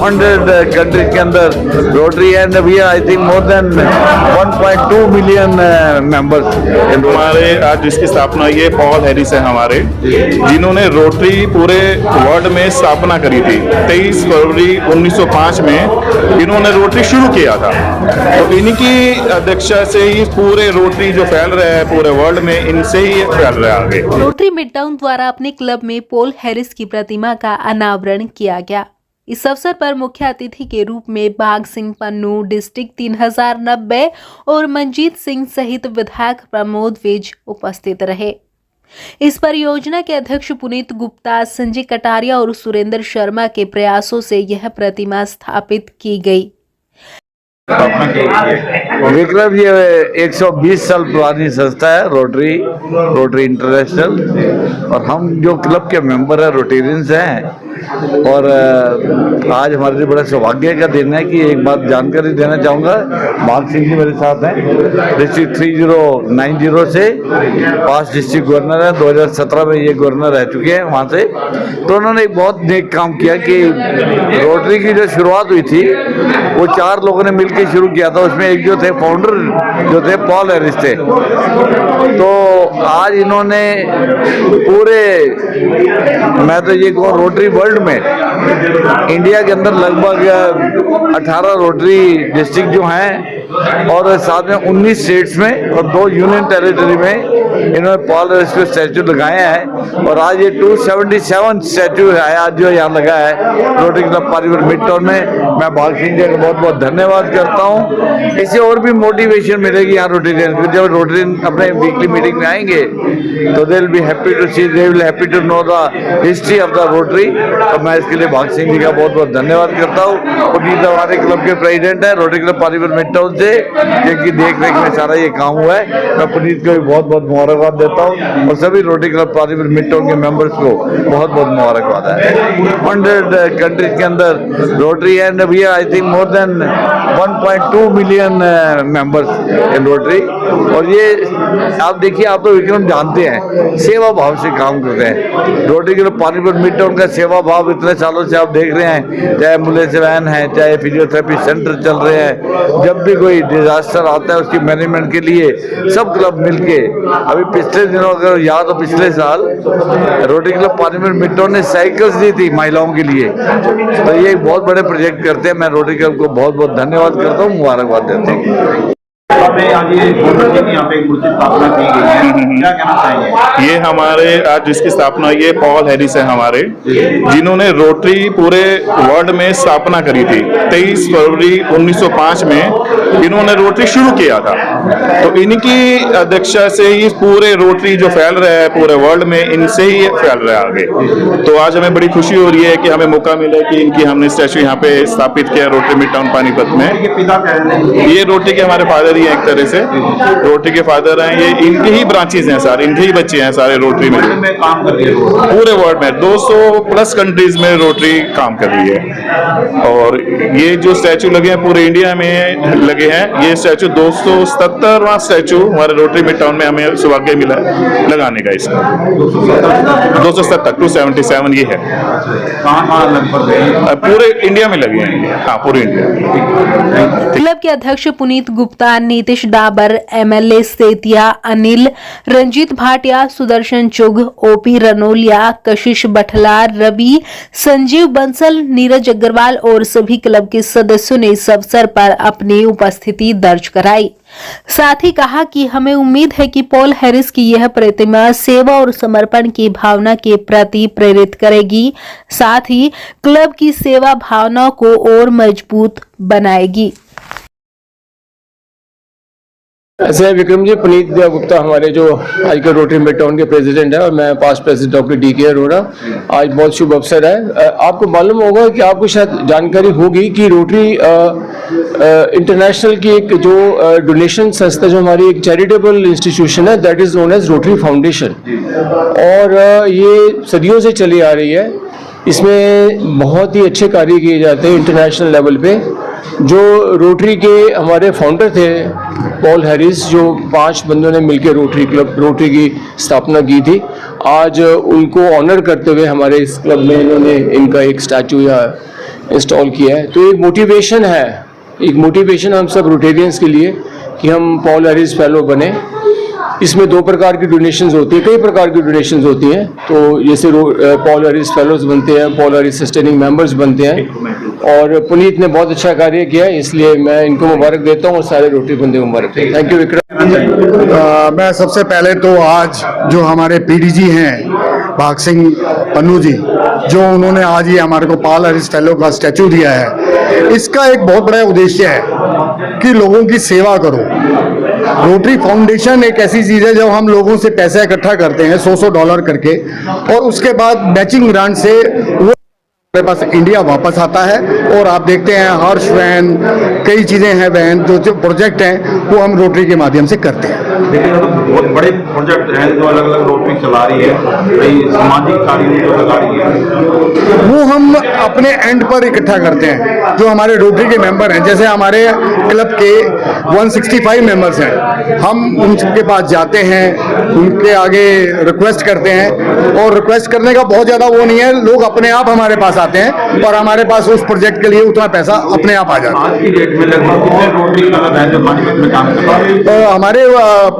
200 countries के अंदर Rotary and we I think more than 1.2 million members. हमारे आज जिसकी स्थापना ये पॉल हैरिस है हमारे, जिन्होंने रोटरी पूरे वर्ल्ड में स्थापना करी थी। 23 फरवरी 1905 में इन्होंने रोटरी शुरू किया था। तो इनकी अध्यक्षता से ही पूरे रोटरी जो फैल रहा है पूरे वर्ल्ड में, इनसे ही फैल रहा है आगे। रोटरी मिडटाउन द्वारा अपने क्लब में पॉल हैरिस की प्रतिमा का अनावरण किया गया। इस अवसर पर मुख्य अतिथि के रूप में बाघ सिंह पन्नू, डिस्ट्रिक्ट 3090 और मंजीत सिंह सहित विधायक प्रमोद विज उपस्थित रहे। इस परियोजना के अध्यक्ष पुनीत गुप्ता, संजय कटारिया और सुरेंद्र शर्मा के प्रयासों से यह प्रतिमा स्थापित की गई। विक्रम, ये 120 साल पुरानी संस्था है रोटरी इंटरनेशनल, और हम जो क्लब के मेंबर हैं रोटेरियंस हैं। और आज हमारे लिए बड़ा सौभाग्य का दिन है कि एक बात जानकारी देना चाहूँगा। बाघ सिंह जी मेरे साथ हैं, डिस्ट्रिक्ट 3090 से पास डिस्ट्रिक्ट गवर्नर है। 2017 में ये गवर्नर रह चुके हैं वहाँ से। तो उन्होंने एक बहुत नेक काम किया कि रोटरी की जो शुरुआत हुई थी वो 4 लोगों ने मिलकर शुरू किया था। उसमें एक जो थे फाउंडर जो थे पॉल हैरिस थे। तो आज इन्होंने पूरे, मैं तो ये कहूँ रोटरी वर्ल्ड में, इंडिया के अंदर लगभग 18 रोटरी डिस्ट्रिक्ट जो हैं और साथ में 19 स्टेट्स में और 2 यूनियन टेरिटरी में इन्होंने पॉल हैरिस के स्टैचू लगाया है। और आज ये 277 स्टैचू है आज जो यहाँ लगा है rotary club Paripur mid town में। मैं बाघ सिंह जी का बहुत बहुत धन्यवाद करता हूँ। इससे और भी मोटिवेशन मिलेगी यहाँ रोटेरियन को। जब रोटेरियन अपने वीकली मीटिंग में आएंगे तो they will be happy to see, they will happy to know the history of the Rotary. तो मैं इसके लिए बाघ सिंह जी का बहुत बहुत धन्यवाद करता हूँ। पुनीत हमारे क्लब के प्रेसिडेंट है rotary club Paripur mid town से, जिनकी देख रेख में सारा ये काम हुआ है। मैं पुनीत को भी बहुत बहुत मुबारकबाद देता हूँ और सभी Rotary club Paripur mid town के मेंबर्स को बहुत बहुत मुबारकबाद है। 100 कंट्रीज के अंदर Rotary and we I think more than 1.2 million members in Rotary. और ये आप देखिए, आप तो विक्रम जानते हैं सेवा भाव से काम करते हैं। रोटरी क्लब पानीपुर मिड टाउन का सेवा भाव इतने सालों से आप देख रहे हैं, चाहे एम्बुलेंस वैन है, चाहे फिजियोथेरेपी सेंटर चल रहे हैं। जब भी कोई डिजास्टर आता है उसकी मैनेजमेंट के लिए सब क्लब मिलके, अभी पिछले दिनों अगर याद हो पिछले साल रोटरी क्लब पानीपुर मिड टाउन ने साइकिल्स दी थी महिलाओं के लिए। तो ये एक बहुत बड़े प्रोजेक्ट करते हैं। मैं रोटरी क्लब को बहुत बहुत धन्यवाद करता हूँ, मुबारकबाद देता हूँ। आज ये यहाँ पे मूर्ति स्थापना की गई है, क्या कहना चाहिए? ये हमारे आज जिसकी स्थापना ये पॉल हैरिस है हमारे, जिन्होंने रोटरी पूरे वर्ल्ड में स्थापना करी थी। 23 फरवरी 1905 में इन्होंने रोटरी शुरू किया था। तो इनकी अध्यक्षता से ही पूरे रोटरी जो फैल रहा है पूरे वर्ल्ड में, इनसे ही फैल रहा है आगे। तो आज हमें बड़ी खुशी हो रही है कि हमें मौका मिला कि इनकी हमने स्टैचू यहाँ पे स्थापित किया रोटरी मिड टाउन पानीपत में। ये रोटरी के हमारे फादर ही एक तरह से रोटरी के फादर हैं। ये इनके ही ब्रांचेस हैं सारे, इनके ही बच्चे हैं सारे रोटरी में काम कर रही है। पूरे वर्ल्ड में 200 प्लस कंट्रीज में रोटरी काम कर रही है। और ये जो स्टैचू लगे हैं पूरे इंडिया में लगे हैं। ये स्टैचू 277वां स्टैचू हमारे रोटरी मिड टाउन में हमें सौभाग्य मिला है लगाने का। इसका 277 ये है। कहाँ लगभग पूरे इंडिया में लगे हैं। हाँ, पूरे इंडिया। क्लब के अध्यक्ष पुनीत गुप्ता, नीतीश डाबर, एमएलए सेतिया, अनिल, रंजीत भाटिया, सुदर्शन चुग, ओपी रनोलिया, कशिश बठला, रवि, संजीव बंसल, नीरज अग्रवाल और सभी क्लब के सदस्यों ने इस अवसर पर अपनी उपस्थिति दर्ज कराई। साथ ही कहा कि हमें उम्मीद है कि पॉल हैरिस की यह प्रतिमा सेवा और समर्पण की भावना के प्रति प्रेरित करेगी, साथ ही क्लब की सेवा भावना को और मजबूत बनाएगी। ऐसे विक्रम जी, पुनीत गुप्ता हमारे जो आज के रोटरी मिड टाउन के प्रेसिडेंट है और मैं past president doctor DK Arora. आज बहुत शुभ अवसर है। आपको मालूम होगा कि आपको शायद जानकारी होगी कि रोटरी इंटरनेशनल की एक जो डोनेशन संस्था, जो हमारी एक चैरिटेबल इंस्टीट्यूशन है, that is known as Rotary Foundation. और ये सदियों से चली आ रही है। इसमें बहुत ही अच्छे कार्य किए जाते हैं इंटरनेशनल लेवल पे। जो रोटरी के हमारे फाउंडर थे पॉल हैरिस, जो 5 बंदों ने मिलकर रोटरी की स्थापना की थी, आज उनको ऑनर करते हुए हमारे इस क्लब में इन्होंने इनका एक स्टैचू यहाँ इंस्टॉल किया है। तो एक मोटिवेशन है, एक मोटिवेशन हम सब रोटेरियंस के लिए कि हम पॉल हैरिस फेलो बने। इसमें 2 प्रकार की डोनेशंस होती है, कई प्रकार की डोनेशंस होती हैं। तो जैसे पॉल हैरिस फेलोज बनते हैं, पॉल हैरिस सस्टेनिंग मेंबर्स बनते हैं, और पुनीत ने बहुत अच्छा कार्य किया है, इसलिए मैं इनको मुबारक देता हूँ और सारे रोटरी बंदे को मुबारक देता हूँ। Thank you Vikram. मैं सबसे पहले तो आज जो हमारे पीडीजी हैं भाग सिंह पन्नू जी, जो उन्होंने आज ये हमारे को पॉल हैरिस फेलो का स्टैचू दिया है, इसका एक बहुत बड़ा उद्देश्य है कि लोगों की सेवा करो। रोटरी फाउंडेशन एक ऐसी चीज़ है जब हम लोगों से पैसा इकट्ठा करते हैं $100 करके, और उसके बाद मैचिंग ग्रांट से वो हमारे पास इंडिया वापस आता है। और आप देखते हैं हर्ष वैन, कई चीज़ें हैं वैन, जो प्रोजेक्ट हैं वो हम रोटरी के माध्यम से करते हैं। लेकिन तो बहुत बड़े प्रोजेक्ट हैं जो अलग अलग रोटरी चला रही है, कई सामाजिक कार्य जो लगा रही है, वो हम अपने एंड पर इकट्ठा करते हैं। जो हमारे रोटरी के मेंबर हैं, जैसे हमारे क्लब के 165 मेंबर्स हैं, हम उनके पास जाते हैं, उनके आगे रिक्वेस्ट करते हैं, और रिक्वेस्ट करने का बहुत ज़्यादा वो नहीं है, लोग अपने आप हमारे पास आते हैं और हमारे पास उस प्रोजेक्ट के लिए उतना पैसा अपने आप आ जाता है। आज की डेट में लगभग कितने रोटरी क्लब हैं जो पानीपत में काम कर रहे हैं? हमारे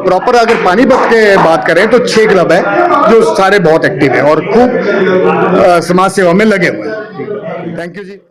प्रॉपर अगर पानीपत के बात करें तो 6 क्लब है जो सारे बहुत एक्टिव है और खूब समाज सेवा में लगे हुए हैं। Thank you ji.